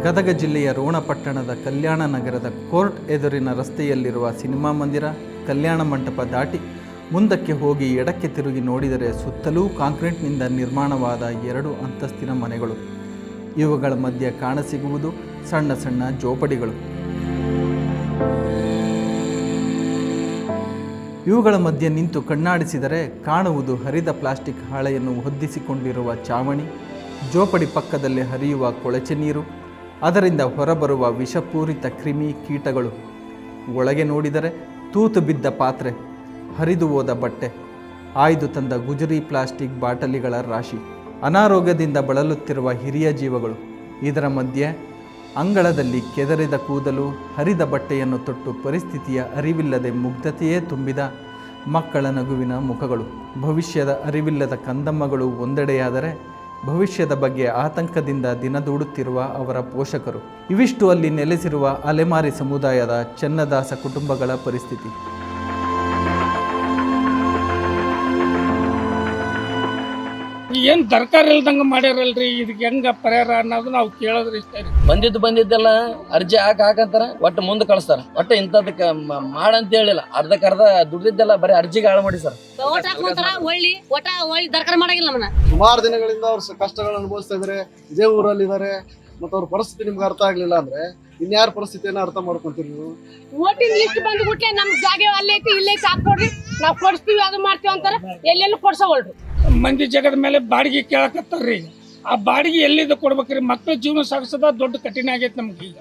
ಗದಗ ಜಿಲ್ಲೆಯ ರೋಣ ಪಟ್ಟಣದ ಕಲ್ಯಾಣ ನಗರದ ಕೋರ್ಟ್ ಎದುರಿನ ರಸ್ತೆಯಲ್ಲಿರುವ ಸಿನಿಮಾ ಮಂದಿರ, ಕಲ್ಯಾಣ ಮಂಟಪ ದಾಟಿ ಮುಂದಕ್ಕೆ ಹೋಗಿ ಎಡಕ್ಕೆ ತಿರುಗಿ ನೋಡಿದರೆ ಸುತ್ತಲೂ ಕಾಂಕ್ರೀಟ್ನಿಂದ ನಿರ್ಮಾಣವಾದ 2 ಅಂತಸ್ತಿನ ಮನೆಗಳು. ಇವುಗಳ ಮಧ್ಯೆ ಕಾಣಸಿಗುವುದು ಸಣ್ಣ ಸಣ್ಣ ಜೋಪಡಿಗಳು. ಇವುಗಳ ಮಧ್ಯೆ ನಿಂತು ಕಣ್ಣಾಡಿಸಿದರೆ ಕಾಣುವುದು ಹರಿದ ಪ್ಲಾಸ್ಟಿಕ್ ಹಾಳೆಯನ್ನು ಹೊದ್ದಿಸಿಕೊಂಡಿರುವ ಚಾವಣಿ, ಜೋಪಡಿ ಪಕ್ಕದಲ್ಲಿ ಹರಿಯುವ ಕೊಳಚೆ ನೀರು, ಅದರಿಂದ ಹೊರಬರುವ ವಿಷಪೂರಿತ ಕ್ರಿಮಿ ಕೀಟಗಳು. ಒಳಗೆ ನೋಡಿದರೆ ತೂತು ಬಿದ್ದ ಪಾತ್ರೆ, ಹರಿದು ಹೋದ ಬಟ್ಟೆ, ಆಯ್ದು ತಂದ ಗುಜರಿ ಪ್ಲಾಸ್ಟಿಕ್ ಬಾಟಲಿಗಳ ರಾಶಿ, ಅನಾರೋಗ್ಯದಿಂದ ಬಳಲುತ್ತಿರುವ ಹಿರಿಯ ಜೀವಗಳು. ಇದರ ಮಧ್ಯೆ ಅಂಗಳದಲ್ಲಿ ಕೆದರಿದ ಕೂದಲು, ಹರಿದ ಬಟ್ಟೆಯನ್ನು ತೊಟ್ಟು ಪರಿಸ್ಥಿತಿಯ ಅರಿವಿಲ್ಲದೆ ಮುಗ್ಧತೆಯೇ ತುಂಬಿದ ಮಕ್ಕಳ ನಗುವಿನ ಮುಖಗಳು. ಭವಿಷ್ಯದ ಅರಿವಿಲ್ಲದ ಕಂದಮ್ಮಗಳು ಒಂದೆಡೆಯಾದರೆ, ಭವಿಷ್ಯದ ಬಗ್ಗೆ ಆತಂಕದಿಂದ ದಿನದೂಡುತ್ತಿರುವ ಅವರ ಪೋಷಕರು. ಇವಿಷ್ಟು ಅಲ್ಲಿ ನೆಲೆಸಿರುವ ಅಲೆಮಾರಿ ಸಮುದಾಯದ ಚೆನ್ನದಾಸ ಕುಟುಂಬಗಳ ಪರಿಸ್ಥಿತಿ. ಏನು ದರ್ಕಾರ ಇಲ್ದಂಗೆ ಮಾಡ್ಯಾರಲ್ರಿ, ಇದಕ್ಕೆ ಹೆಂಗೆ ಪರಿಹಾರ ಅನ್ನೋದು ನಾವು ಕೇಳೋದ್ರ ಇಷ್ಟ ರೀ. ಬಂದಿದ್ದೆಲ್ಲ ಅರ್ಜಿ ಹಾಕಂತಾರ, ಒಟ್ಟು ಮುಂದೆ ಕಳಿಸ್ತಾರ. ಒಟ್ಟು ಇಂಥದಕ್ಕೆ ಮಾಡಂತ ಹೇಳಿಲ್ಲ, ಅರ್ಧಕ್ಕರ್ಧ ದುಡ್ದಿದ್ದೆಲ್ಲ ಬರೀ ಅರ್ಜಿಗೆ ಹಾಳು ಮಾಡಿ ಸರ್. ಸುಮಾರು ದಿನಗಳಿಂದ ಅವ್ರ ಕಷ್ಟಗಳನ್ನು ಅನುಭವಿಸ್ತಾ ಇದಾರೆ, ಇದೇ ಊರಲ್ಲಿ ಇದಾರೆ. ಮತ್ತೆ ಅವ್ರ ಪರಿಸ್ಥಿತಿ ನಿಮ್ಗೆ ಅರ್ಥ ಆಗ್ಲಿಲ್ಲ ಅಂದ್ರೆ ಇನ್ಯಾರ ಪರಿಸ್ಥಿತಿಯನ್ನ ಅರ್ಥ ಮಾಡ್ಕೊಂತೀರಿ ನೀವು? ಓಟಿಂಗ್ ಲಿಸ್ಟ್ ಬಂದ್ಬಿಟ್ಲೆ ನಮ್ ಜಾಗ ಅಲ್ಲೇ ಐತಿ ಇಲ್ಲೇ ಹಾಕೊಡ್ರಿ, ನಾವು ಕೊಡಿಸ್ತೀವಿ ಅದು ಮಾಡ್ತೀವಿ ಅಂತಾರ, ಎಲ್ಲೆಲ್ಲೂ ಕೊಡ್ಸವಲ್ರಿ. ಮಂದಿ ಜಗದ ಮೇಲೆ ಬಾಡಿಗೆ ಕೇಳಕತ್ತಾರ್ರಿ. ಆ ಬಾಡಿಗೆ ಎಲ್ಲಿಂದ ಕೊಡ್ಬೇಕ್ರಿ? ಮಕ್ಕಳ ಜೀವನ ಸಾಗಿಸೋದ ದೊಡ್ಡ ಕಠಿಣ ಆಗೈತೆ ನಮ್ಗೆ. ಈಗ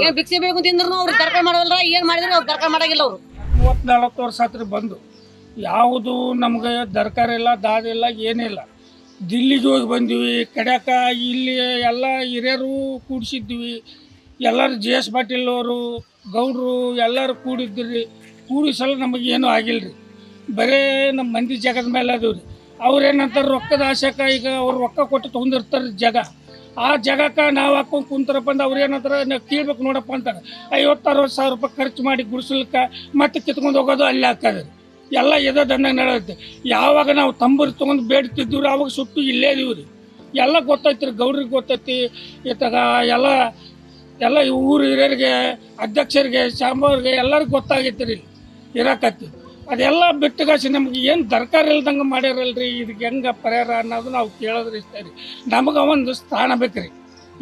ಏನ್ ಭಿಕ್ಷೆ ಬೇಕು ತಿಂದ್ರು ಅವ್ರು ದರ್ಕಾರ ಮಾಡವಲ್ರ, ಏನ್ ಮಾಡಿದ್ರು ಅವ್ರು ದರ್ಕಾರ ಮಾಡಾಗಿಲ್ಲ. ಅವ್ರು 30-40 ವರ್ಷ ಆತ್ರಿ ಬಂದು, ಯಾವುದು ನಮ್ಗೆ ದರ್ಕಾರ ಇಲ್ಲ, ದಾದಿಲ್ಲ, ಏನಿಲ್ಲ. ದಿಲ್ಲಿಗೆ ಹೋಗಿ ಬಂದಿವಿ, ಕಡ್ಯಾಕ ಇಲ್ಲಿ ಎಲ್ಲ ಹಿರಿಯರು ಕೂಡಿಸಿದ್ವಿ. ಎಲ್ಲರೂ JS ಪಾಟೀಲ್ ಅವರು, ಗೌಡ್ರು ಎಲ್ಲರೂ ಕೂಡಿದ್ರಿ. ಕೂಡಿಸಲು ನಮಗೇನು ಆಗಿಲ್ರಿ. ಬರೇ ನಮ್ಮ ಮಂದಿ ಜಗದ ಮೇಲೆ ಅದು ರೀ. ಅವ್ರೇನಂತಾರೆ ರೊಕ್ಕದ ಆಶಕ. ಈಗ ಅವ್ರು ರೊಕ್ಕ ಕೊಟ್ಟು ತೊಗೊಂಡಿರ್ತಾರೆ ಜಾಗ. ಆ ಜಾಗಕ್ಕೆ ನಾವು ಹಾಕೊಂಡು ಕುಂತಾರಪ್ಪ ಅಂದ್ರೆ ಅವ್ರು ಏನಂತಾರೆ, ನಾವು ಕೀಳ್ಬೇಕು ನೋಡಪ್ಪ ಅಂತಾರೆ. 50-60 ಸಾವಿರ ರೂಪಾಯಿ ಖರ್ಚು ಮಾಡಿ ಗುಡಿಸ್ಲಿಕ್ಕೆ ಮತ್ತೆ ಕಿತ್ಕೊಂಡು ಹೋಗೋದು ಅಲ್ಲಿ ಹಾಕೋದು ಎಲ್ಲ ಎದ ದಂಡಾಗ ನಡೆಯುತ್ತೆ. ಯಾವಾಗ ನಾವು ತಂಬೂರಿ ತೊಗೊಂಡು ಬೇಡ್ತಿದ್ದೀವ್ರಿ ಅವಾಗ ಸುಟ್ಟು ಇಲ್ಲೇ ಇದೀವಿ ರೀ. ಎಲ್ಲ ಗೊತ್ತೈತಿ ರೀ, ಗೌಡ್ರಿಗೆ ಗೊತ್ತೈತಿ. ಇತ್ತಾಗ ಎಲ್ಲ ಊರು ಹಿರಿಯರಿಗೆ, ಅಧ್ಯಕ್ಷರಿಗೆ, ಶಾಂಬವ್ರಿಗೆ ಎಲ್ಲರಿಗೂ ಗೊತ್ತಾಗೈತಿ ರೀ ಇರಕತ್ತಿ. ಅದೆಲ್ಲ ಬಿಟ್ಟುಗಾಸಿ ನಮ್ಗೆ ಏನು ದರ್ಕಾರ ಇಲ್ದಂಗೆ ಮಾಡ್ಯಾರಲ್ರಿ, ಇದಕ್ಕೆ ಹೆಂಗೆ ಪರಿಹಾರ ಅನ್ನೋದು ನಾವು ಕೇಳೋದ್ರ ಇಷ್ಟ ರೀ. ನಮಗೆ ಒಂದು ಸ್ಥಾನ ಬೇಕ್ರಿ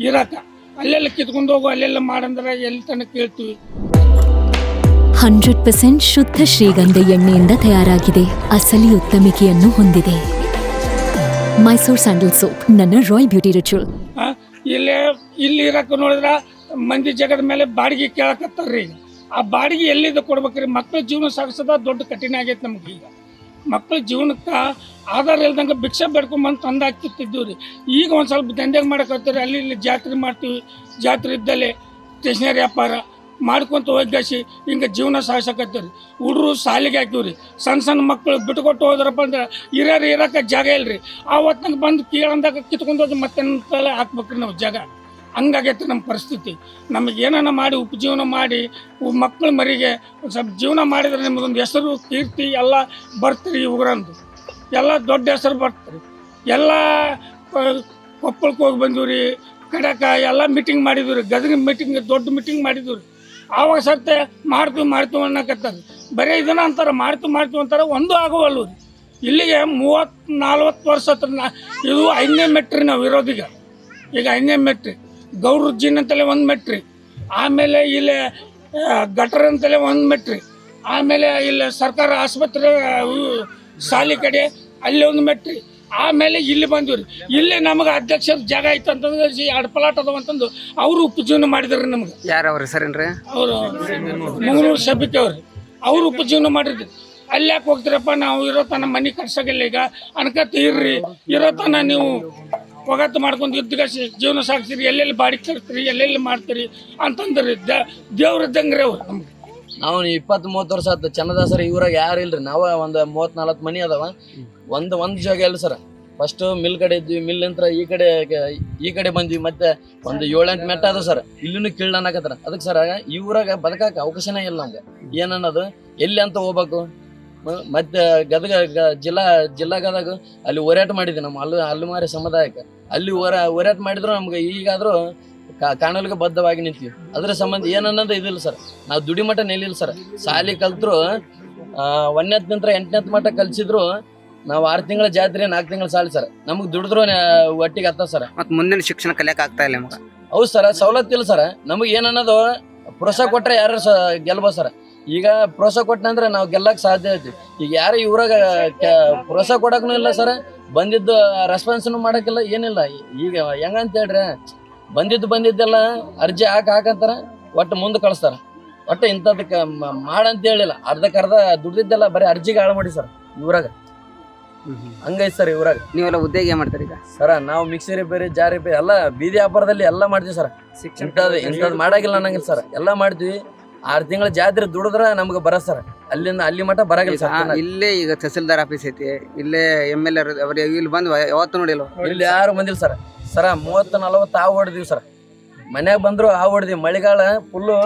ಇರಕ್ಕ. ಅಲ್ಲೆಲ್ಲ ಕಿತ್ಕೊಂಡು ಹೋಗು, ಅಲ್ಲೆಲ್ಲ ಮಾಡಂದ್ರೆ ಎಲ್ಲಿ ತನಕ ಕೇಳ್ತೀವಿ. 100% ಶುದ್ಧ ಶ್ರೀಗಂಧ ಎಣ್ಣೆಯಿಂದ ತಯಾರಾಗಿದೆ. ಅಸಲಿ ಉತ್ತಮಿಕೆಯನ್ನು ಹೊಂದಿದೆ. ಮೈಸೂರು ಸ್ಯಾಂಡಲ್ ಸೋಪ್, ನನ್ನ ರಾಯಲ್ ಬ್ಯೂಟಿ ರಿಚುವಲ್. ಇಲ್ಲಿ ಇರಕ್ಕೆ ನೋಡಿದ್ರೆ ಮಂದಿ ಜಗದ ಮೇಲೆ ಬಾಡಿಗೆ ಕೇಳಕತ್ತಾರ್ರಿ. ಆ ಬಾಡಿಗೆ ಎಲ್ಲಿಂದ ಕೊಡ್ಬೇಕ್ರಿ? ಮಕ್ಕಳ ಜೀವನ ಸಾಗಿಸೋದ ದೊಡ್ಡ ಕಠಿಣ ಆಗೈತೆ ನಮ್ಗೆ. ಈಗ ಮಕ್ಕಳ ಜೀವನಕ್ಕೆ ಆಧಾರ ಇಲ್ದಂಗೆ ಭಿಕ್ಷೆ ಬೇಡ್ಕೊಂಬಂದು ತಂದು ಹಾಕ್ತಿದ್ದೀವಿ ರೀ. ಈಗ ಒಂದು ಸ್ವಲ್ಪ ದಂಧೆಗೆ ಮಾಡಕತ್ತೀರಿ, ಅಲ್ಲಿ ಇಲ್ಲಿ ಜಾತ್ರೆ ಮಾಡ್ತೀವಿ. ಜಾತ್ರೆ ಇದ್ದಲ್ಲಿ ಸ್ಟೇಷನರಿ ವ್ಯಾಪಾರ ಮಾಡ್ಕೊತ ಹೋಗ್ಯಾಸಿ ಹಿಂಗೆ ಜೀವನ ಸಾಗಿಸಕತ್ತೀವಿ. ಹುಡುಗರು ಶಾಲೆಗೆ ಹಾಕಿವ್ರಿ. ಸಣ್ಣ ಮಕ್ಕಳು ಬಿಟ್ಕೊಟ್ಟು ಹೋದ್ರಪ್ಪ ಅಂದ್ರೆ ಹಿರಿಯರು ಇರೋಕೆ ಜಾಗ ಇಲ್ರಿ. ಆ ಹೊತ್ತಿನಾಗ ಬಂದು ಕೀಳಂದಾಗ ಕಿತ್ಕೊಂಡು ಹೋದ್ರೆ ಮತ್ತೆ ಹಾಕ್ಬೇಕ್ರಿ ನಾವು ಜಾಗ. ಹಂಗಾಗೈತೆ ನಮ್ಮ ಪರಿಸ್ಥಿತಿ. ನಮಗೆ ಏನಾನ ಮಾಡಿ ಉಪಜೀವನ ಮಾಡಿ ಮಕ್ಕಳ ಮರಿಗೆ ಒಂದು ಸ್ವಲ್ಪ ಜೀವನ ಮಾಡಿದ್ರೆ ನಿಮ್ಮದೊಂದು ಹೆಸರು, ಕೀರ್ತಿ ಎಲ್ಲ ಬರ್ತೀರಿ. ಊರಂದು ಎಲ್ಲ ದೊಡ್ಡ ಹೆಸರು ಬರ್ತೀರಿ. ಎಲ್ಲ ಕೊಪ್ಪಳಕ್ಕೆ ಹೋಗಿ ಬಂದೀವಿ ರೀ, ಕಡೆಕ ಎಲ್ಲ ಮೀಟಿಂಗ್ ಮಾಡಿದ್ವಿ ರೀ. ಗದಗ ಮೀಟಿಂಗ್, ದೊಡ್ಡ ಮೀಟಿಂಗ್ ಮಾಡಿದ್ವಿ ರೀ. ಆವಾಗ ಸತ್ಯ ಮಾಡ್ತೀವಿ ಅನ್ನಕತ್ತಾರೆ. ಬರೀ ಇದನ್ನ ಅಂತಾರೆ, ಮಾಡ್ತೀವಿ ಅಂತಾರೆ, ಒಂದು ಆಗೋವಲ್ಲು ರೀ. ಇಲ್ಲಿಗೆ 30-40 ವರ್ಷ ಹತ್ರ ಇದು 5ನೇ ಮೆಟ್ರಿ ನಾವು ಇರೋದೀಗ. ಈಗ 5ನೇ ಮೆಟ್ರಿ ಗೌಡ್ರ ಜೀನ್ ಅಂತಲೇ 1 ಮೆಟ್ರಿ, ಆಮೇಲೆ ಇಲ್ಲಿ ಗಟರ್ ಅಂತಲೇ 1 ಮೆಟ್ರಿ, ಆಮೇಲೆ ಇಲ್ಲಿ ಸರ್ಕಾರ ಆಸ್ಪತ್ರೆ ಶಾಲೆ ಕಡೆ ಅಲ್ಲಿ 1 ಮೆಟ್ರಿ, ಆಮೇಲೆ ಇಲ್ಲಿ ಬಂದಿವ್ರಿ. ಇಲ್ಲಿ ನಮಗೆ ಅಧ್ಯಕ್ಷರ ಜಾಗ ಐತೆ ಅಂತಂದ್ರೆ 2 ಪ್ಲಾಟ್ ಅದಾವ ಅಂತಂದು ಅವರು ಉಪಜೀವನ ಮಾಡಿದ್ರಿ ನಮ್ಗೆ. ಯಾರವ್ರಿ ಸರೇನ್ರಿ? ಅವರು ಮಂಗಳೂರು ಸಭ್ಯಕ್ಕೆ ಅವ್ರು ಉಪಜೀವನ ಮಾಡಿದ್ರಿ. ಅಲ್ಲಿ ಯಾಕೆ ಹೋಗ್ತೀರಪ್ಪ, ನಾವು ಇರೋ ತನ ಮನೆ ಕಟ್ಸೋಗಿಲ್ಲ. ಈಗ ಅನ್ಕತ್ ಇರ್ರಿ, ಇರೋ ತನ ನೀವು ಒಗತ್ತು ಮಾಡ್ಕೊಂಡು ಇದ್ದಾಗ ಜೀವನ ಸಾಗಿಸ್ತೀರಿ, ಎಲ್ಲೆಲ್ಲಿ ಬಾಡಿಗೆ ತರ್ತೀರಿ, ಎಲ್ಲೆಲ್ಲಿ ಮಾಡ್ತೀರಿ ಅಂತಂದ್ರಿ. ದೇವ್ರ ಇದ್ದಂಗ್ರಿ ಅವ್ರು ನಮ್ಗೆ. ನಾವು 20-30 ವರ್ಷ ಆಯ್ತು ಚೆನ್ನದಾಸರ ಇವ್ರಾಗ ಯಾರು ಇಲ್ರಿ. ನಾವು ಒಂದು 30-40 ಮನಿ ಅದಾವ. ಒಂದು ಜಾಗ ಇಲ್ಲ ಸರ್. ಫಸ್ಟ್ ಮಿಲ್ ಕಡೆ ಇದ್ವಿ, ಮಿಲ್ ನಂತರ ಈ ಕಡೆ ಬಂದ್ವಿ. ಮತ್ತೆ ಒಂದು 7-8 ಮೆಟ್ಟ ಅದ ಸರ್. ಇಲ್ಲಿನೂ ಕೀಳನ್ನಕತ್ತಾರ. ಅದಕ್ಕೆ ಸರ್ ಈ ಊರಾಗ ಬದುಕಾಕ ಅವಕಾಶನೇ ಇಲ್ಲ ನಮ್ಗೆ. ಏನನ್ನೋದು ಎಲ್ಲಿ ಅಂತ ಹೋಗ್ಬೇಕು? ಮತ್ತೆ ಗದಗ ಜಿಲ್ಲಾ ಗದಗ ಅಲ್ಲಿ ಹೋರಾಟ ಮಾಡಿದ್ವಿ ನಮ್ಮ ಅಲ್ಲುಮಾರಿ ಸಮುದಾಯಕ್ಕೆ. ಅಲ್ಲಿ ಹೋರಾಟ ಮಾಡಿದ್ರು ನಮ್ಗೆ ಈಗಾದ್ರೂ ಕಾನೂನಿಗೆ ಬದ್ಧವಾಗಿ ನಿಂತೀವಿ. ಅದ್ರ ಸಂಬಂಧ ಏನನ್ನೋದು ಇದಿಲ್ಲ ಸರ್. ನಾವು ದುಡಿ ಮಟ್ಟ ನಿಲ್ಲಿಲ್ಲ ಸರ್. ಶಾಲಿ ಕಲ್ತ್ರು 1ನೇ ನಂತರ 8ನೇ ಮಟ್ಟ ಕಲ್ಸಿದ್ರು ನಾವು 6 ತಿಂಗಳ ಜಾತ್ರೆ 4 ತಿಂಗಳ ಸಾಲಿ ಸರ್. ನಮಗ್ ದುಡಿದ್ರು ಒಟ್ಟಿಗೆ ಹತ್ತ ಸರ್. ಮತ್ ಮುಂದಿನ ಶಿಕ್ಷಣ ಕಲಿಯಕ್ ಆಗ್ತಾ ಇಲ್ಲ ನಿಮ್ಗೆ? ಹೌದು ಸರ್, ಸವಲತ್ತು ಇಲ್ಲ ಸರ್. ನಮಗ್ ಏನನ್ನೋದು ಪ್ರೋತ್ಸಾಹ ಕೊಟ್ರೆ ಯಾರು ಗೆಲ್ಬೋದು ಸರ್. ಈಗ ಪ್ರೋತ್ಸಾಹ ಕೊಟ್ಟನಂದ್ರೆ ನಾವು ಗೆಲ್ಲಕ್ ಸಾಧ್ಯ ಐತಿ. ಈಗ ಯಾರು ಇವ್ರಾಗ ಪ್ರೋತ್ಸಾಹ ಕೊಡಕ್ನು ಇಲ್ಲ ಸರ್, ಬಂದಿದ್ದು ರೆಸ್ಪಾನ್ಸ್ನು ಮಾಡಕ್ಕಿಲ್ಲ, ಏನಿಲ್ಲ. ಈಗ ಹೆಂಗಂತ ಹೇಳ್ರಿ, ಬಂದಿದ್ದೆಲ್ಲ ಅರ್ಜಿ ಹಾಕಂತಾರ, ಒಟ್ಟು ಮುಂದೆ ಕಳಿಸ್ತಾರ. ಒಟ್ಟು ಇಂಥದಕ್ಕೆ ಮಾಡಂತ ಹೇಳಿಲ್ಲ, ಅರ್ಧಕ್ಕರ್ಧ ದುಡ್ದಿದ್ದೆಲ್ಲ ಬರೀ ಅರ್ಜಿಗೆ ಹಾಳು ಮಾಡಿ ಸರ್ ಇವ್ರಾಗ. ಹಂಗೈತಿ ಸರ್ ಇವ್ರಾಗ. ನೀವೆಲ್ಲ ಉದ್ಯೋಗ ಏನ್ ಮಾಡ್ತೀರಿ ಈಗ? ಸರ ನಾವು ಮಿಕ್ಸಿ ರಿಪೇರಿ, ಜಾರ್ ರಿಪೇರಿ ಎಲ್ಲ ಬೀದಿ ವ್ಯಾಪಾರದಲ್ಲಿ ಎಲ್ಲ ಮಾಡ್ತೀವಿ ಸರ್. ಇಂಥದ್ದು ಮಾಡಾಗಿಲ್ಲ ಅನ್ನಂಗಿಲ್ಲ ಸರ್, ಎಲ್ಲ ಮಾಡ್ತೀವಿ. 6 ತಿಂಗಳ ಜಾತ್ರೆ ದುಡಿದ್ರ ನಮ್ಗೆ ಬರ ಸರ್. ಅಲ್ಲಿ ಮಟ್ಟ ಬರಾಗಿಲ್ಲ ಸರ್. ಇಲ್ಲೇ ಈಗ ತಹಸೀಲ್ದಾರ್ ಆಫೀಸ್ ಐತಿ, ಇಲ್ಲೇ MLA ಅವ್ರು ಇಲ್ಲಿ ಬಂದು ಯಾವತ್ತು ನೋಡಿಲ್ಲ. ಇಲ್ಲಿ ಯಾರು ಬಂದಿಲ್ಲ ಸರ್. 30-40 ಹಾವು ಹೊಡೆದಿವಿ ಸರ್. ಮನ್ಯಾಗ ಬಂದ್ರು ಹಾವು ಹೊಡೆದಿವಿ. ಮಳೆಗಾಲ ಫುಲ್ಲು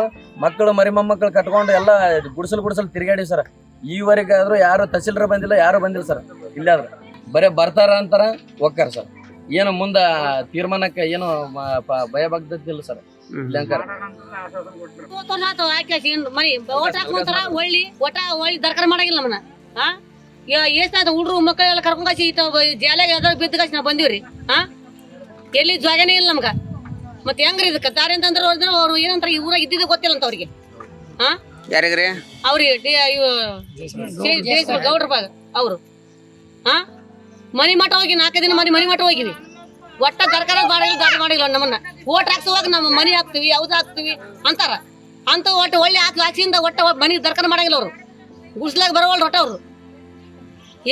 ಮಕ್ಕಳು ಮರಿ ಮೊಮ್ಮಕ್ಕಳು ಕಟ್ಕೊಂಡು ಎಲ್ಲ ಗುಡಿಸಲು ತಿರುಗಾಡಿ ಸರ್. ಈವರೆಗಾದ್ರೂ ಯಾರು ತಹಸೀಲ್ದಾರ್ ಬಂದಿಲ್ಲ, ಯಾರು ಬಂದಿಲ್ಲ ಸರ್. ಇಲ್ಲಾದ್ರೆ ಬರೇ ಬರ್ತಾರ ಅಂತಾರ, ಹೋಗ್ತಾರ ಸರ್. ಏನು ಮುಂದ ತೀರ್ಮಾನಕ್ಕೆ ಏನು ಭಯ ಬಗ್ದಿಲ್ಲ ಸರ್. ಒಳ್ಳಿ ದರ್ಕಾರ ಮಾಡಂಗಿಲ್ಲ ನಮ್ಮನ್ನ. ಎಷ್ಟಾದ ಹುಡ್ರು ಮಕ್ಕಳೆಲ್ಲ ಕರ್ಕೊಂಡ್ ಜಾಲಿಯಾಗ ಬಿದ್ದ ಕಾಸಿ ನಾವು ಬಂದಿವ್ರಿ. ಎಲ್ಲಿ ಜಾಗನೇ ಇಲ್ಲ ನಮ್ಗ. ಮತ್ತೆ ಹೆಂಗ್ರಿ ಇದಕ್ಕೆ ದಾರಿ ಅಂತಂದ್ರೆ ಅವ್ರು ಏನಂತಾರ, ಈ ಊರಾಗ ಇದ್ದಿದ್ದೆ ಗೊತ್ತಿಲ್ಲ ಅಂತ ಅವ್ರಿಗೆ. ಯಾರಿಗ್ರಿ? ಅವ್ರಿಗೆ ಗೌಡ್ರ ಬಾಗ ಅವರು ಮನಿ ಮಠ ಹೋಗಿ 4 ದಿನ ಮನಿ ಮಠ ಹೋಗಿವಿ. ಒಟ್ಟ ಸರ್ಕಾರ ಮಾಡಿಲ್ಲ ನಮ್ಮನ್ನ. ಓಟ್ ಹಾಕ್ಸುವಾಗ ನಮ್ಮ ಮನಿ ಹಾಕ್ತಿವಿ, ಯಾವ್ದು ಹಾಕ್ತಿವಿ ಅಂತಾರ. ಅಂತ ಒಟ್ಟು ಒಳ್ಳೆ ಹಾಕ್ಸಿಂದ ಒಟ್ಟ ಮನಿ ದರ್ಕಾರ ಮಾಡಂಗಿಲ್ಲ ಅವ್ರು. ಗುಡ್ಸ್ಲಾಗ ಬರವಲ್ರಿ ಒಟ್ಟ ಅವ್ರು.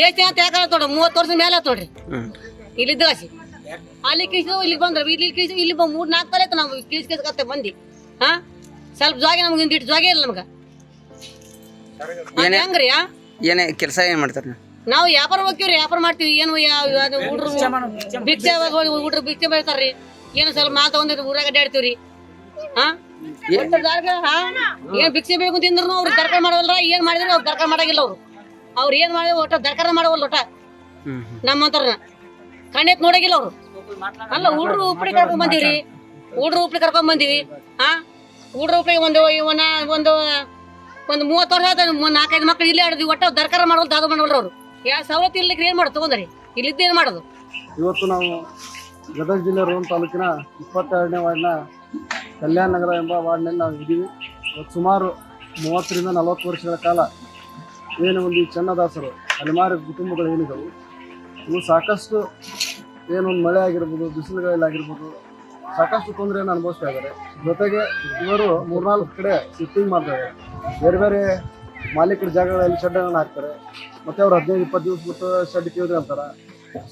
ಎಷ್ಟು ಅಂತ ಯಾಕಂದ್ರೆ ನೋಡ್ರಿ 30 ವರ್ಷದ ಮೇಲೆ ಆಯ್ತು ನೋಡ್ರಿ ಇಲ್ಲಿದ್ದ ಕಾಸಿ. ಅಲ್ಲಿ ಕಿಸು ಇಲ್ಲಿಗೆ ಬಂದ್ರೆ ಇಲ್ಲಿ 3-4 ತಲೆ ಆಯ್ತು ನಾವು ಕಿಸ್ಕತ್ತೆ ಬಂದಿ. ಸ್ವಲ್ಪ ಜಾಗ ನಮ್ಗೆ ಇಟ್ಟು ಜಾಗ ಇಲ್ಲ ನಮ್ಗೆ. ಹೆಂಗ್ರಿ ಏನೇ ಕೆಲಸ ಏನ್ ಮಾಡ್ತಾರ? ನಾವು ವ್ಯಾಪಾರ ಹೋಗ್ತೀವ್ರಿ, ವ್ಯಾಪಾರ ಮಾಡ್ತೀವಿ. ಏನು ಹುಡ್ರು ಭಿಕ್ಷೆ ಹುಡ್ರು ಭಿಕ್ಷೆ ಬೆಳಿತಾರ್ರಿ. ಏನು ಸ್ವಲ್ಪ ಮಾಲ್ ತಗೊಂಡಿರಿ ಊರಾಗ ಅಡ್ಡಾಡ್ತೀವ್ರಿ. ಏನ್ ಭಿಕ್ಷೆ ಬೇಕು ತಿಂದ್ರು ಅವ್ರು ದರ್ಕಾರ ಮಾಡವಲ್ರ. ಏನ್ ಮಾಡಿದ್ರು ಅವ್ರು ದರ್ಕಾರ ಮಾಡಾಗಿಲ್ಲ. ಅವ್ರು ಏನ್ ಮಾಡಿದ್ರು ಒಟ್ಟ ದರ್ಕಾರ ಮಾಡವಲ್ಲ. ಒಟ್ಟ ನಮ್ಮಂತಾರ ಕಣ್ಣೆತ್ ನೋಡಾಗಿಲ್ಲ ಅವ್ರು. ಅಲ್ಲ ಹುಡ್ರು ಉಪ್ಪಡಿ ಕರ್ಕೊಂಡ್ ಬಂದಿವ್ರಿ. ಹುಡ್ರು ಉಪ್ಪಡಿ ಕರ್ಕೊಂಡ್ ಬಂದಿವಿ. ಹುಡ್ರು ಉಪ್ಪಡಿ ಒಂದು 30 ವರ್ಷ ಆಯ್ತು. 4-5 ಮಕ್ಳು ಇಲ್ಲೇ ಆಡಿದ್ವಿ. ಒಟ್ಟ ದರ್ಕಾರ ಮಾಡೋದು ದಾದು ಮಾಡೋಲ್ರ ಅವ್ರು. ಯಾವ ಸವಲತ್ತು ಇರ್ಲಿಕ್ಕೆ ಏನ್ ಮಾಡೋದು ತಗೊಂಡ್ರಿ? ಇಲ್ಲಿದ್ದೇನು ಮಾಡೋದು? ಇವತ್ತು ನಾವು ಗದಗ ಜಿಲ್ಲೆ ರೋಣ ತಾಲೂಕಿನ 22ನೇ ವಾರ್ಡ್ನ ಕಲ್ಯಾಣ ನಗರ ಎಂಬ ವಾರ್ಡ್ನಲ್ಲಿ ನಾವು ಇದ್ದೀವಿ. ಸುಮಾರು 30-40 ವರ್ಷಗಳ ಕಾಲ ಏನು ಒಂದು ಈ ಚನ್ನದಾಸರು ಅಲೆಮಾರಿ ಕುಟುಂಬಗಳು ಏನಿದ್ದವು, ಇವು ಸಾಕಷ್ಟು ಏನೊಂದು ಮಳೆ ಆಗಿರ್ಬೋದು, ಬಿಸಿಲುಗಳಾಗಿರ್ಬೋದು, ಸಾಕಷ್ಟು ತೊಂದರೆಯನ್ನು ಅನುಭವಿಸ್ತಾ ಇದ್ದಾರೆ. ಜೊತೆಗೆ ಇವರು 3-4 ಕಡೆ ಶಿಫ್ಟಿಂಗ್ ಮಾಡ್ತಾ ಇದ್ದಾರೆ. ಬೇರೆ ಬೇರೆ ಮಾಲೀಕರ ಜಾಗಗಳಲ್ಲಿ ಶೆಡ್ಗಳನ್ನು ಹಾಕ್ತಾರೆ. ಮತ್ತು ಅವ್ರು 15-20 ದಿವಸ ಬಿಟ್ಟು ಶೆಡ್ ಕೇಳಿದ್ರೆ ಅಂತಾರೆ.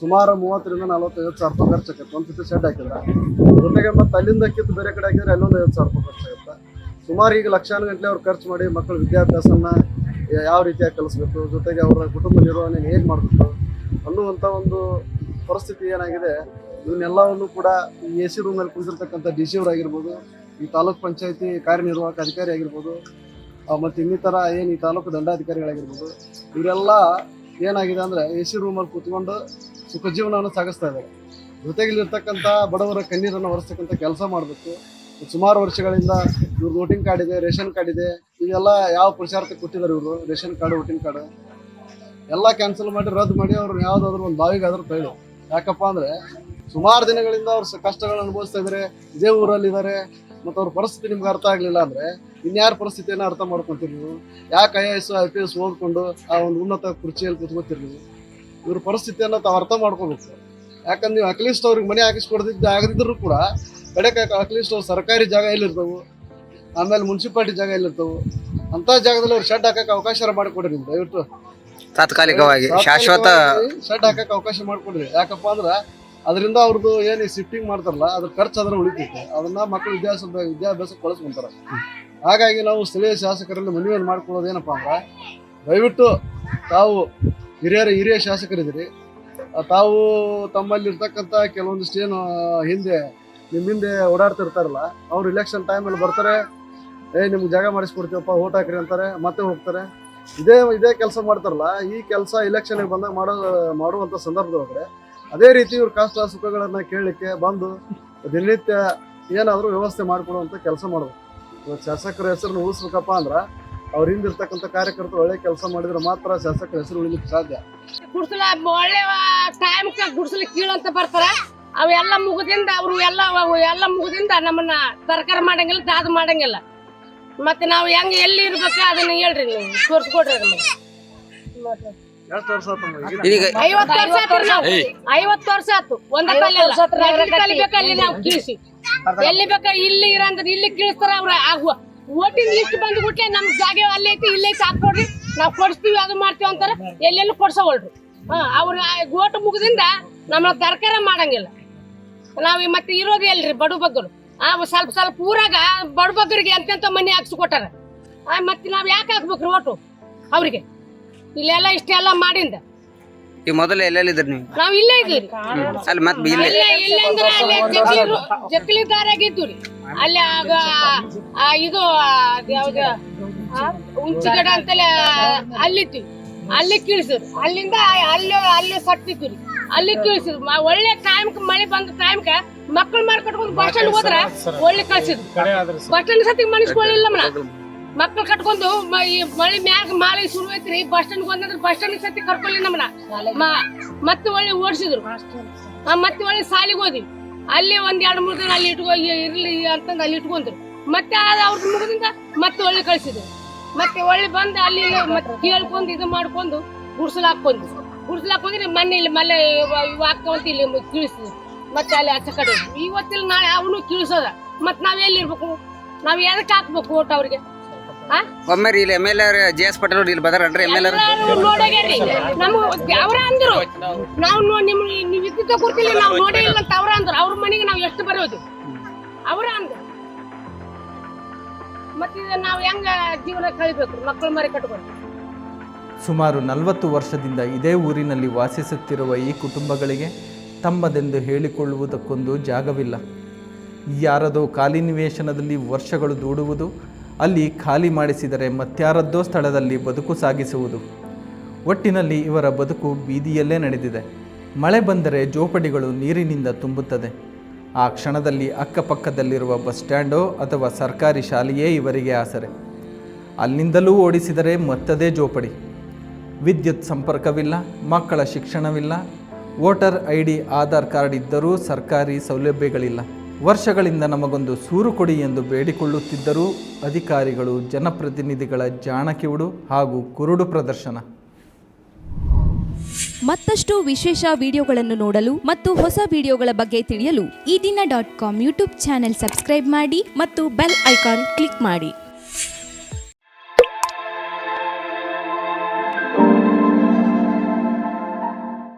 ಸುಮಾರು 30,000-40,000 ಸಾವಿರ ರೂಪಾಯಿ ಖರ್ಚಾಗುತ್ತೆ ಒಂದು ಸತಿ ಶೆಡ್ ಹಾಕಿದ್ರೆ. ಜೊತೆಗೆ ಮತ್ತು ಅಲ್ಲಿಂದ ಕಿತ್ತು ಬೇರೆ ಕಡೆ ಹಾಕಿದ್ರೆ ಅಲ್ಲೊಂದು 50,000 ರೂಪಾಯಿ ಖರ್ಚಾಗುತ್ತೆ. ಸುಮಾರು ಈಗ ಲಕ್ಷಾನುಗಟ್ಟಲೆ ಅವ್ರು ಖರ್ಚು ಮಾಡಿ ಮಕ್ಕಳ ವಿದ್ಯಾಭ್ಯಾಸನ ಯಾವ ರೀತಿಯಾಗಿ ಕಲಿಸ್ಬೇಕು, ಜೊತೆಗೆ ಅವರ ಕುಟುಂಬ ನಿರ್ವಹಣೆ ಹೇಗೆ ಮಾಡಬೇಕು ಅನ್ನುವಂಥ ಒಂದು ಪರಿಸ್ಥಿತಿ ಏನಾಗಿದೆ. ಇವನ್ನೆಲ್ಲವನ್ನು ಕೂಡ ಈ AC ರೂಮ್ನಲ್ಲಿ ಕುಳಿತಿರ್ತಕ್ಕಂಥ DC ಅವರಾಗಿರ್ಬೋದು, ಈ ತಾಲೂಕ್ ಪಂಚಾಯತಿ ಕಾರ್ಯನಿರ್ವಾಹಕ ಅಧಿಕಾರಿ ಆಗಿರ್ಬೋದು, ಮತ್ತು ಇನ್ನಿತರ ಏನು ಈ ತಾಲೂಕು ದಂಡಾಧಿಕಾರಿಗಳಾಗಿರ್ಬೋದು, ಇವರೆಲ್ಲ ಏನಾಗಿದೆ ಅಂದರೆ AC ರೂಮಲ್ಲಿ ಕೂತ್ಕೊಂಡು ಸುಖ ಜೀವನವನ್ನು ಸಾಗಿಸ್ತಾ ಇದ್ದಾರೆ. ಜೊತೆಗಿಲ್ಲಿರ್ತಕ್ಕಂಥ ಬಡವರ ಕಣ್ಣೀರನ್ನು ಒರೆಸ್ತಕ್ಕಂಥ ಕೆಲಸ ಮಾಡಬೇಕು. ಸುಮಾರು ವರ್ಷಗಳಿಂದ ಇವ್ರು ವೋಟಿಂಗ್ ಕಾರ್ಡ್ ಇದೆ, ರೇಷನ್ ಕಾರ್ಡ್ ಇದೆ, ಇವೆಲ್ಲ ಯಾವ ಪುರುಷಾರ್ಥಕ್ಕೆ ಕೊಟ್ಟಿದ್ದಾರೆ ಇವರು. ರೇಷನ್ ಕಾರ್ಡು, ವೋಟಿಂಗ್ ಕಾರ್ಡು ಎಲ್ಲ ಕ್ಯಾನ್ಸಲ್ ಮಾಡಿ ರದ್ದು ಮಾಡಿ ಅವ್ರು ಯಾವುದಾದ್ರೂ ಒಂದು ಬಾವಿಗಾದ್ರೂ ತಳ್ಳಿ. ಯಾಕಪ್ಪ ಅಂದರೆ ಸುಮಾರು ದಿನಗಳಿಂದ ಅವ್ರು ಕಷ್ಟಗಳನ್ನು ಅನುಭವಿಸ್ತಾ ಇದ್ದಾರೆ, ಇದೇ ಊರಲ್ಲಿದ್ದಾರೆ. ಮತ್ತು ಅವ್ರ ಪರಿಸ್ಥಿತಿ ನಿಮ್ಗೆ ಅರ್ಥ ಆಗಲಿಲ್ಲ ಅಂದರೆ ಇನ್ಯಾರ ಪರಿಸ್ಥಿತಿಯನ್ನು ಅರ್ಥ ಮಾಡ್ಕೊತೀರಿ ನೀವು? ಯಾಕೆ IAS IPS ಓದ್ಕೊಂಡು ಆ ಒಂದು ಉನ್ನತ ಕುರ್ಚಿಯಲ್ಲಿ ಕೂತ್ಕೋತೀರಿ ನೀವು? ಇವ್ರ ಪರಿಸ್ಥಿತಿಯನ್ನು ತಾವು ಅರ್ಥ ಮಾಡ್ಕೋಬೇಕು. ಯಾಕಂದ್ರೆ ನೀವು ಅಟ್ಲೀಸ್ಟ್ ಅವ್ರಿಗೆ ಮನೆ ಹಾಕಿಸ್ಕೊಡ್ದಿದ್ದು ಆಗದಿದ್ರು ಕೂಡ ಕಡೆಗೆ ಅಟ್ಲೀಸ್ಟ್ ಅವ್ರು ಸರ್ಕಾರಿ ಜಾಗ ಎಲ್ಲಿರ್ತಾವೆ, ಆಮೇಲೆ ಮುನ್ಸಿಪಾಲ್ಟಿ ಜಾಗ ಎಲ್ಲಿರ್ತಾವೆ, ಅಂಥ ಜಾಗದಲ್ಲಿ ಅವ್ರು ಶೆಡ್ ಹಾಕಕ್ಕೆ ಅವಕಾಶ ಮಾಡಿಕೊಡ್ರಿ. ನೀವು ದಯವಿಟ್ಟು ತಾತ್ಕಾಲಿಕವಾಗಿ ಶಾಶ್ವತ ಶೆಡ್ ಹಾಕಕ್ಕೆ ಅವಕಾಶ ಮಾಡಿಕೊಡ್ರಿ. ಯಾಕಪ್ಪ ಅಂದ್ರೆ ಅದರಿಂದ ಅವ್ರದ್ದು ಏನು ಶಿಫ್ಟಿಂಗ್ ಮಾಡ್ತಾರಲ್ಲ ಅದ್ರ ಖರ್ಚು ಅದನ್ನ ಉಳಿತೈತೆ. ಅದನ್ನ ಮಕ್ಕಳು ವಿದ್ಯಾಭ್ಯಾಸಕ್ಕೆ ಕಳಿಸ್ಕೊಂತಾರೆ. ಹಾಗಾಗಿ ನಾವು ಸ್ಥಳೀಯ ಶಾಸಕರಲ್ಲಿ ಮನವಿಯನ್ನು ಮಾಡ್ಕೊಳ್ಳೋದು ಏನಪ್ಪ ಅಂದ್ರೆ, ದಯವಿಟ್ಟು ತಾವು ಹಿರಿಯ ಶಾಸಕರಿದ್ದೀರಿ, ತಾವು ತಮ್ಮಲ್ಲಿರ್ತಕ್ಕಂಥ ಕೆಲವೊಂದಿಷ್ಟು ಏನು ನಿಮ್ಮ ಹಿಂದೆ ಓಡಾಡ್ತಿರ್ತಾರಲ್ಲ, ಅವ್ರು ಇಲೆಕ್ಷನ್ ಟೈಮಲ್ಲಿ ಬರ್ತಾರೆ, ನಿಮ್ಗೆ ಜಾಗ ಮಾಡಿಸ್ಕೊಡ್ತೀವಪ್ಪ ಓಟ್ ಹಾಕ್ರಿ ಅಂತಾರೆ, ಮತ್ತೆ ಹೋಗ್ತಾರೆ. ಇದೇ ಕೆಲಸ ಮಾಡ್ತಾರಲ್ಲ, ಈ ಕೆಲಸ ಇಲೆಕ್ಷನ್ ಬಂದಾಗ ಮಾಡುವಂಥ ಸಂದರ್ಭದೊಳಗಡೆ ಅದೇ ರೀತಿ ಇವ್ರ ಕಷ್ಟ ಸುಖಗಳನ್ನ ಕೇಳಲಿಕ್ಕೆ ಬಂದು ದಿನನಿತ್ಯ ಏನಾದರೂ ವ್ಯವಸ್ಥೆ ಮಾಡಿಕೊಡುವಂಥ ಕೆಲಸ ಮಾಡ್ಬೇಕು. ಇವತ್ತು ಶಾಸಕರ ಹೆಸರನ್ನು ಉಳಿಸ್ಬೇಕಪ್ಪ ಅಂದ್ರೆ ಅವ್ರ ಹಿಂದಿರ್ತಕ್ಕಂಥ ಕಾರ್ಯಕರ್ತರು ಒಳ್ಳೆ ಕೆಲಸ ಮಾಡಿದ್ರೆ ಮಾತ್ರ ಶಾಸಕರ ಹೆಸರು ಉಳಿಲಿಕ್ಕೆ ಸಾಧ್ಯ. ಗುಡ್ಸಲ ಒಳ್ಳೆ ಟೈಮ್ಗೆ ಗುಡ್ಸಲ ಕೀಳಂತ ಬರ್ತಾರ, ಅವೆಲ್ಲ ಮುಗಿದಿಂದ ಅವರು ಎಲ್ಲ ಮುಗಿದಿಂದ ನಮ್ಮನ್ನ ಸರ್ಕಾರ ಮಾಡಂಗಿಲ್ಲ, ದಾದ ಮಾಡಂಗಿಲ್ಲ. ಮತ್ತೆ ನಾವು ಹೆಂಗ್ ಎಲ್ಲಿ ಇರ್ಬೇಕು ಅದನ್ನ ಹೇಳ್ರಿ, ನೀವು ತೋರ್ಸ್ಕೊಡ್ರಿ ನಮಗೆ. ಎಷ್ಟು ವರ್ಷ ಆಯ್ತು ಈಗ 50 ವರ್ಷ ಆತ್ರಿ ನಾವು. 50 ವರ್ಷ ಆಯ್ತು. ಒಂದೇ ಕಲಿಬೇಕಲ್ಲಿ ನಾವು ಕೀಳಿಸಿ, ಎಲ್ಲಿ ಬೇಕ ಇಲ್ಲಿ ಇರಂದ್ರೆ ಇಲ್ಲಿ ಕೀಳಿಸ್ತಾರ. ಅವ್ರ ಓಟಿನ ಲಿಸ್ಟ್ ಬಂದ್ಬಿಟ್ಲೆ ನಮ್ ಜಾಗ ಅಲ್ಲಿ ಐತಿ ಇಲ್ಲಿ ಐತಿ ಹಾಕೊಡ್ರಿ, ನಾವು ಕೊಡಿಸ್ತೀವಿ ಅದು ಮಾಡ್ತೀವಿ ಅಂತಾರ. ಎಲ್ಲೆಲ್ಲೂ ಕೊಡ್ಸವಲ್ರು. ಅವ್ರ ಓಟ್ ಮುಗಿದಿಂದ ನಮ್ಮನ್ನ ಸರ್ಕಾರ ಮಾಡಂಗಿಲ್ಲ. ನಾವ್ ಮತ್ತೆ ಇರೋದು ಎಲ್ರಿ ಬಡ ಬಗ್ಗರು. ಸ್ವಲ್ಪ ಊರಾಗ ಬಡ ಬಗ್ಗರಿಗೆ ಎಂತೆಂತ ಮನೆ ಹಾಕ್ಸ್ಕೊಟ್ಟಾರ. ಮತ್ತೆ ನಾವ್ ಯಾಕೆ ಹಾಕ್ಬೇಕ್ರಿ ಓಟು ಅವ್ರಿಗೆ? ಇಲ್ಲೆಲ್ಲ ಇಷ್ಟೆಲ್ಲ ಮಾಡಿಂದ ಈಗ ಮೊದಲು ಎಲ್ಲೆಲ್ಲಿದ್ರಿ ನೀವು? ನಾವ್ ಇಲ್ಲೇ ಇದೀವಿ. ಅಲ್ಲಿ ಮತ್ತೆ ಇಲ್ಲೇ ಇಲ್ಲಂದ್ರ ಅಲ್ಲಿ ಜಕ್ಲಿ ದಾರಾಗಿದ್ದು ರೀ. ಅಲ್ಲಿ ಆಗ ಇದು ಯಾವ್ದು ಹುಂಚಿಗಡ ಅಂತಲೇ ಅಲ್ಲಿತ್ತು, ಅಲ್ಲಿ ಕೀಳ್ಸಿದ್ರು. ಅಲ್ಲಿಂದ ಅಲ್ಲಿ ಸಟ್ಟಿತ್ತು ರೀ, ಅಲ್ಲಿ ಕೀಳ್ಸಿದ್ರು. ಒಳ್ಳೆ ಟೈಮ್ಕ್ ಮಳೆ ಬಂದ ಟೈಮ್ಕ ಮಕ್ಕಳು ಮಾಡ್ಕಟ್ಕೊಂಡು ಬಸ್ ಸ್ಟ್ಯಾಂಡ್ ಹೋದ್ರ ಒಳ್ಳೆ ಕಳ್ಸಿದ್ರು. ಬಸ್ ಸ್ಟ್ಯಾಂಡ್ ಸತಿ ಮನಸ್ಕೊಳ್ಳಿಲ್ಲ ಮಕ್ಕಳು ಕಟ್ಕೊಂಡು ಮಳೆ ಮ್ಯಾಗ ಮಾಳೆ ಶುರು ಐತ್ರಿ. ಬಸ್ ಸ್ಟ್ಯಾಂಡ್ ಬಂದ್ರೆ ಬಸ್ ಸ್ಟ್ಯಾಂಡ್ ಸತಿ ಕರ್ಕೊಳ್ಳಿ ನಮ್ಮನ್ನ. ಮತ್ತೆ ಒಳ್ಳೆ ಓಡಿಸಿದ್ರು. ಮತ್ತೆ ಒಳ್ಳೆ ಸಾಲಿಗೆ ಹೋದ್ವಿ. ಅಲ್ಲಿ ಒಂದ್ 2-3 ದಿನ ಅಲ್ಲಿ ಇರ್ಲಿ ಅಂತಂದ್ ಅಲ್ಲಿ ಇಟ್ಕೊಂಡ್ರು. ಮತ್ತೆ ಅವ್ರ ಮುಗಿದಿಂದ ಮತ್ತೆ ಒಳ್ಳೆ ಕಳ್ಸಿದ್ರು. ಮತ್ತೆ ಒಳ್ಳೆ ಬಂದು ಅಲ್ಲಿ ಮತ್ತೆ ಕೇಳ್ಕೊಂಡು ಇದು ಮಾಡ್ಕೊಂಡು ಗುಡ್ಸಲ್ ಹಾಕೊಂಡ್ರಿ. ಮೊನ್ನೆ ಇಲ್ಲಿ ಮಳೆ ಹಾಕೊಂತ ಇಲ್ಲಿ ಕೀಳಿಸಿದ್ರು. ಮತ್ತೆ ಅಲ್ಲಿ ಆಚೆ ಕಡೆ ಇವತ್ತಿಲ್ಲ ನಾಳೆ ಅವನು ಕೀಳಿಸೋದ. ಮತ್ ನಾವ್ ಎಲ್ಲಿರ್ಬೇಕು? ನಾವ್ ಎದಕ್ಕೆ ಹಾಕ್ಬೇಕು ಓಟ್ ಅವ್ರಿಗೆ? ಒಮ್ಮೆ ಇಲ್ಲಿ MLA JS ಪಾಟೀಲ್ ಅವ್ರು ಇಲ್ಲಿ ಬದಾರಲ್ರಿ? MLA ನೋಡ್ಯಾರ್ರಿ ನಮ್ಗೆ ಅವ್ರ ಅಂದ್ರು. ನಾವು ನೀವು ವಿದ್ಯುತ್ ಕೊಡ್ತಿಲ್ಲ, ನಾವು ನೋಡೇ ಇಲ್ಲ ಅಂತ ಅವ್ರ ಅಂದ್ರು. ಅವ್ರ ಮನೆಗೆ ನಾವು ಎಷ್ಟು ಬರೋದು ಅವ್ರ ಅಂದ್ರು. ಮತ್ತೆ ನಾವ್ ಹೆಂಗ ಜೀವನ ಕಳಿಬೇಕು? ಮಕ್ಕಳು ಮರಿ ಕಟ್ಕೊಂಡು. ಸುಮಾರು 40 ವರ್ಷದಿಂದ ಇದೇ ಊರಿನಲ್ಲಿ ವಾಸಿಸುತ್ತಿರುವ ಈ ಕುಟುಂಬಗಳಿಗೆ ತಮ್ಮದೆಂದು ಹೇಳಿಕೊಳ್ಳುವುದಕ್ಕೊಂದು ಜಾಗವಿಲ್ಲ. ಯಾರದೋ ಖಾಲಿ ನಿವೇಶನದಲ್ಲಿ ವರ್ಷಗಳು ದೂಡುವುದು, ಅಲ್ಲಿ ಖಾಲಿ ಮಾಡಿಸಿದರೆ ಮತ್ಯಾರದ್ದೋ ಸ್ಥಳದಲ್ಲಿ ಬದುಕು ಸಾಗಿಸುವುದು. ಒಟ್ಟಿನಲ್ಲಿ ಇವರ ಬದುಕು ಬೀದಿಯಲ್ಲೇ ನಡೆದಿದೆ. ಮಳೆ ಬಂದರೆ ಜೋಪಡಿಗಳು ನೀರಿನಿಂದ ತುಂಬುತ್ತದೆ. ಆ ಕ್ಷಣದಲ್ಲಿ ಅಕ್ಕಪಕ್ಕದಲ್ಲಿರುವ ಬಸ್ ಸ್ಟ್ಯಾಂಡೋ ಅಥವಾ ಸರ್ಕಾರಿ ಶಾಲೆಯೇ ಇವರಿಗೆ ಆಸರೆ. ಅಲ್ಲಿಂದಲೂ ಓಡಿಸಿದರೆ ಮತ್ತದೇ ಜೋಪಡಿ. ವಿದ್ಯುತ್ ಸಂಪರ್ಕವಿಲ್ಲ, ಮಕ್ಕಳ ಶಿಕ್ಷಣವಿಲ್ಲ, ವೋಟರ್ ID ಆಧಾರ್ ಕಾರ್ಡ್ ಇದ್ದರೂ ಸರ್ಕಾರಿ ಸೌಲಭ್ಯಗಳಿಲ್ಲ. ವರ್ಷಗಳಿಂದ ನಮಗೊಂದು ಸೂರು ಕೊಡಿ ಎಂದು ಬೇಡಿಕೊಳ್ಳುತ್ತಿದ್ದರೂ ಅಧಿಕಾರಿಗಳು ಜನಪ್ರತಿನಿಧಿಗಳ ಜಾಣಕಿವುಡು ಹಾಗೂ ಕುರುಡು ಪ್ರದರ್ಶನ. ಮತ್ತಷ್ಟು ವಿಶೇಷ ವಿಡಿಯೋಗಳನ್ನು ನೋಡಲು ಮತ್ತು ಹೊಸ ವಿಡಿಯೋಗಳ ಬಗ್ಗೆ ತಿಳಿಯಲು ಈ ದಿನ.com ಯೂಟ್ಯೂಬ್ ಚಾನೆಲ್ ಸಬ್ಸ್ಕ್ರೈಬ್ ಮಾಡಿ ಮತ್ತು ಬೆಲ್ ಐಕಾನ್ ಕ್ಲಿಕ್ ಮಾಡಿ.